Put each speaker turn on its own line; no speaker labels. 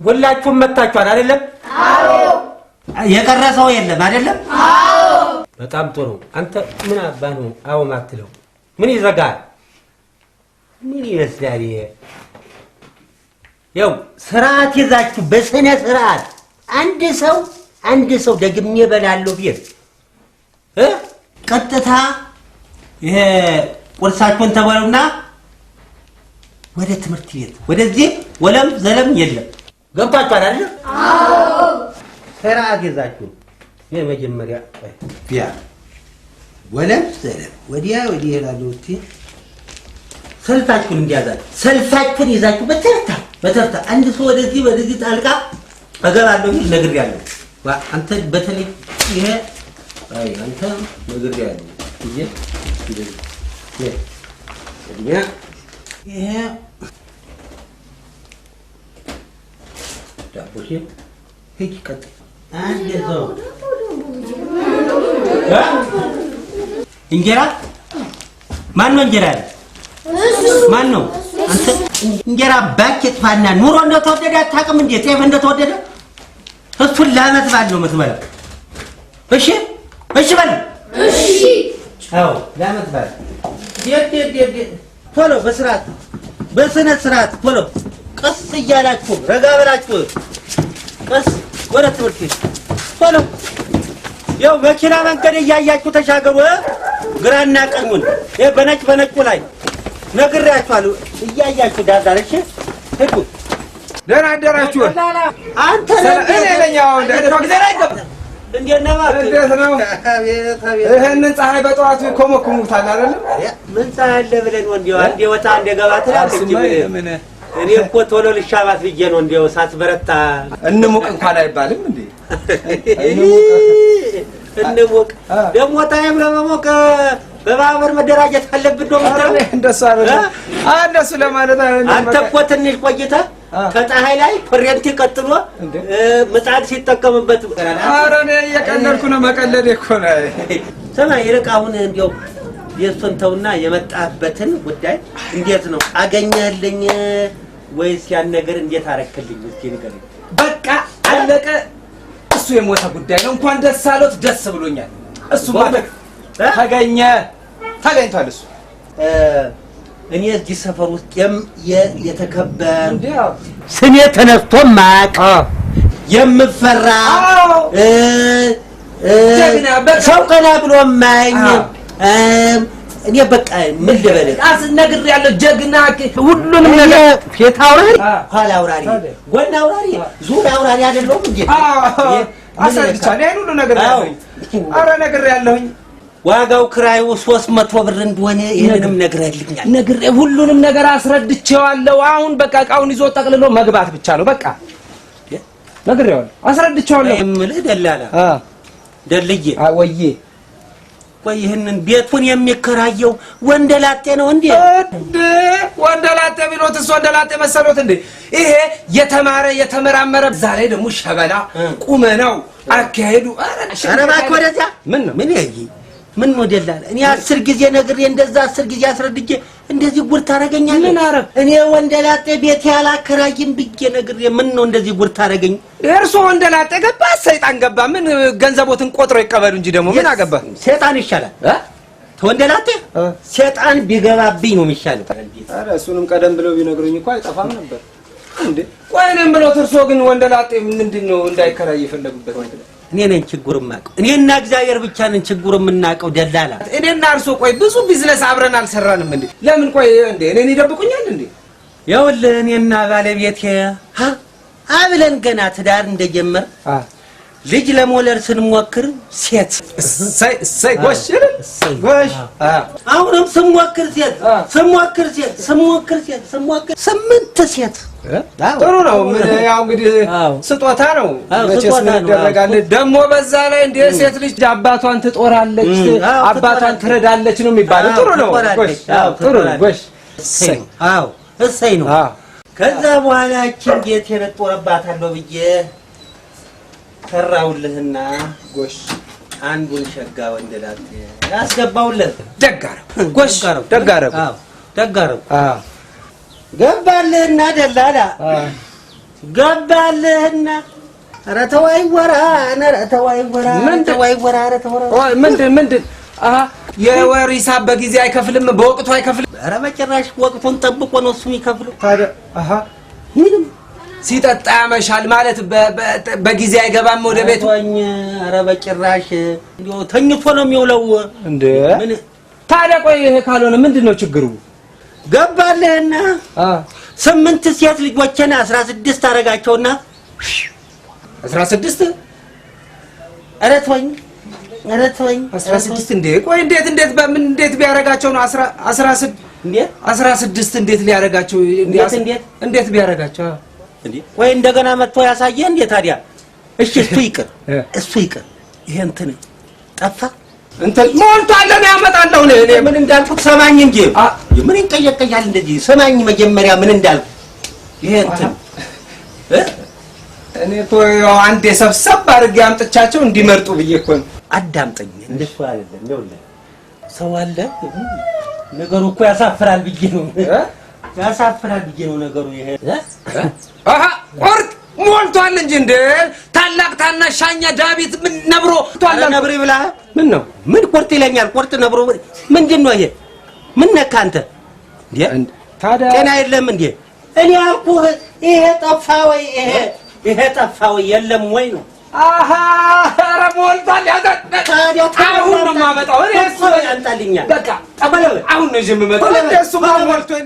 ሁላችሁም መጣችኋል አይደለም?
አዎ።
የቀረ ሰው የለም አይደለም?
አዎ።
በጣም ጥሩ። አንተ ምን አባህ ነው አዎ ማትለው? ምን ይዘጋል? ምን ይመስላል ይሄ? ያው ስርዓት ይዛችሁ በስነ ስርዓት አንድ ሰው ደግሜ እበላለሁ ቢል ቀጥታ ይሄ ቁርሳችሁን ተበሉና ወደ ትምህርት ቤት ወደዚህ ወለም ዘለም የለም። ገብታችኋል አይደል?
አዎ።
ስርዓት ይዛችሁ የመጀመሪያ
ያ ወለም ዘለም ወዲያ ይላሉ። ሰልፋችሁን እንዲያዛችሁ ሰልፋችሁን ይዛችሁ በተርታ አንድ ሰው ወደዚህ ጣልቃ እገባለሁ ይል ነግሬያለሁ። አንተ በተለይ ይሄ አንተ ነግሬያለሁ። ይሄ ዳቦሽ ሄጂ ቀጥ አንድ ሰው እንጀራ ማን ነው እንጀራ ያለ? ማን ነው? አንተ እንጀራ ባክ ይጥፋና ኑሮ እንደተወደደ አታውቅም እንዴ? ጤፍ እንደተወደደ እሱን ለዓመት በዓል ነው የምትበላው። እሺ በል።
እሺ።
አዎ ለዓመት በዓል ቶሎ በስነ ስርዓት ቶሎ ቀስ እያላችሁ ረጋ በላችሁ። ቀስ ወደ ትምህርት ቤት ቶሎ። ያው መኪና መንገድ እያያችሁ ተሻገሩ። ግራና ቀኙን በነጩ ላይ ነግሬያችኋለሁ። እያያችሁ ዳርዳር። እሺ ሄዱ።
ደህና አደራችሁ።
አንተ
እኔ ነኝ። አሁን እንዴት ነው? ይሄንን ፀሐይ በጠዋቱ ኮመኩሙታል አይደል?
ምን ፀሐይ አለ ብለን ወንዴው አንዴ ወጣ አንዴ ገባ ትላለች። እኔ እኮ ቶሎ ልሻባት ብዬ ነው እንዴው ሳትበረታ
እንሙቅ እንኳን አይባልም እንዴ?
እንሙቅ ደግሞ ታይም ለመሞቅ በባበር መደራጀት አለብን ነው ማለት ነው።
እንደሱ አይደለም። እንደሱ ለማለት
አንተ እኮ ትንሽ ቆይተህ ከፀሐይ ላይ ፍሬንቲ ቀጥሎ ምጣድ ሲጠቀምበት
ኧረ እኔ እየቀለድኩ ነው። መቀለድ እኮ ነው።
ስማ ይልቅ አሁን እንዲያው የእሱን ተውና የመጣህበትን ጉዳይ እንዴት ነው አገኘህልኝ ወይስ ያን ነገር እንዴት አረክልኝ? እስኪ ንገረኝ።
በቃ አለቀ። እሱ የሞተ ጉዳይ ነው። እንኳን ደስ አሎት። ደስ ብሎኛል። እሱ ማለት ተገኝቷል። እሱ
እኔ እዚህ ሰፈር ውስጥ የተከበር ስሜ ተነስቶ ማቅ የምፈራ ሰው ቀና ብሎ ማኝ እኔ በቃ ምን ልበልህ
ነግሬያለሁ። ጀግና ሁሉንም ነገር
ፊት አውራሪ ኋላ አውራሪ ጎን አውራሪ ዙር አውራሪ አይደለሁም እንዴ?
አሳድቻለሁ። ይሄን ሁሉ ነገር ኧረ ነግሬያለሁኝ።
ዋጋው ክራዩ 300 ብር እንደሆነ ይሄንንም ነግሬልኛል።
ሁሉንም ነገር አስረድቼዋለሁ። አሁን በቃ እቃውን ይዞ ጠቅልሎ መግባት ብቻ ነው። በቃ ነግሬዋለሁ፣ አስረድቼዋለሁ።
እምልህ ደላላ ደልዬ
ወዬ
ቆይ ይሄንን ቤቱን የሚከራየው ወንደላጤ ነው እንዴ?
ወንደላጤ ቢሎትስ ወንደላጤ መሰሎት እንዴ? ይሄ የተማረ የተመራመረ ዛሬ ደግሞ ሸበላ ቁመናው አካሄዱ
ኧረ እባክህ ወደዚያ ምን ወደላለ እኔ 10 ጊዜ ነግሬ እንደዛ 10 ጊዜ አስረድጄ እንደዚህ ጉር ታረጋኛለህ?
ምን አረግ
እኔ ወንደላጤ ቤት ያላከራይም ብዬ ነግሬ ምን ነው እንደዚህ ጉር ታረጋኝ?
እርሶ ወንደላጤ ገባ ሰይጣን ገባ። ምን ገንዘቦትን ቆጥሮ ይቀበሉ እንጂ ደግሞ ምን አገባ?
ሰይጣን ይሻላል ተወንደላጤ። ሰይጣን ቢገባብኝ ነው የሚሻለው።
ኧረ እሱንም ቀደም ብለው ቢነግሩኝ እኮ አይጠፋም ነበር እንዴ። ቆይ እኔም ብለው እርሶ ግን ወንደላጤ ምንድነው እንዳይከራይ የፈለጉበት ነገር?
እኔ ነኝ ችግሩን የማውቀው። እኔና እግዚአብሔር ብቻ ነን ችግሩን የምናውቀው። ደላላ
እኔና እርሶ ቆይ ብዙ ቢዝነስ አብረን አልሰራንም እንዴ? ለምን ቆይ እንዴ እኔን ይደብቁኛል እንዴ?
ይኸውልህ እኔና ባለቤቴ አብለን ገና ትዳር እንደጀመር ልጅ ለመውለድ ስንሞክር ሴት
ጎሽ
አሁንም ስንሞክር ሴት 8 ሴት
ጥሩ ነው። ምን ያው እንግዲህ ስጦታ ነው መቼስ ምን ይደረጋል። ደግሞ በዛ ላይ እንደ ሴት ልጅ አባቷን ትጦራለች፣ አባቷን ትረዳለች ነው የሚባለው። ጥሩ ነው። ጥሩ ነው። ጎሽ
እሰይ ነው። ከዛ በኋላ እቺን ጌት የነጦረባታለሁ ብዬ ሰራውልህና
ጎሽ
አንዱን ሸጋ ወንደላጤ ያስገባውልህ።
ደጋረው ጎሽ ደጋረው
ገባልህና ደላላ ገባልህና ኧረ ተው አይወራ ኧረ ተው አይወራ ተው አይወራ ኧረ ተው
ምንድን የወር ሂሳብ በጊዜ አይከፍልም በወቅቱ አይከፍልም
ኧረ በጭራሽ ወቅቱን ጠብቆ ነው እሱ የሚከፍለው
ታዲያ
ምንም
ሲጠጣ ያመሻል ማለት በጊዜ አይገባም ወደ ቤቱ
ኧረ በጭራሽ እንደው ተኝቶ ነው የሚውለው
እንዴ ታዲያ ቆይ ይሄ ካልሆነ ምንድነው ችግሩ
ገባልህና 8 ሴት ልጆችን 16 አረጋቸውና
16
ኧረ ተወኝ
16 እንዴ ቆይ እንዴት ቢያረጋቸው ነው 16 እንዴት ሊያረጋቸው እንዴት ቢያረጋቸው
እንዴ ወይ እንደገና መጥቶ ያሳየ እንዴ ታዲያ እሺ እሱ ይቅር ይሄ እንትን ጠፋ
እንትን ሞልቷል ነው ያመጣለው እኔ
ምን እንዳልኩት ሰማኝ እንጂ ምን እንቀየቀያል እንደዚህ ሰማኝ መጀመሪያ ምን እንዳልኩ ይሄ እንትን
እኔ አንዴ ሰብሰብ አድርጌ አምጥቻቸው እንዲመርጡ ብዬ እኮ ነው
አዳምጠኝ እንደሱ አይደለም ይኸውልህ ሰው አለ ነገሩ እኮ ያሳፍራል ብዬ ነው ነገሩ ይሄ
ቆርጥ ሞልቷል እንጂ እንደ ታላቅ ታናሻኛ ዳዊት ምን ነብሮ
ነብሪ ብላ
ምን ነው
ምን ቆርጥ ይለኛል ቆርጥ ነብሮ ምንድነው ይሄ ምን ነካ አንተ እንዴ
ታዲያ
ጤና የለም እንዴ እኔ አልኩህ ይሄ ጠፋ ወይ ይሄ ጠፋ ወይ የለም ወይ ነው
ኧረ ሞልቷል አሁን ነው የማመጣው እኔ እሱ ያንጣልኛል
በቃ ጠበለው
አሁን ነው የምመጣው እሱ ሞልቷል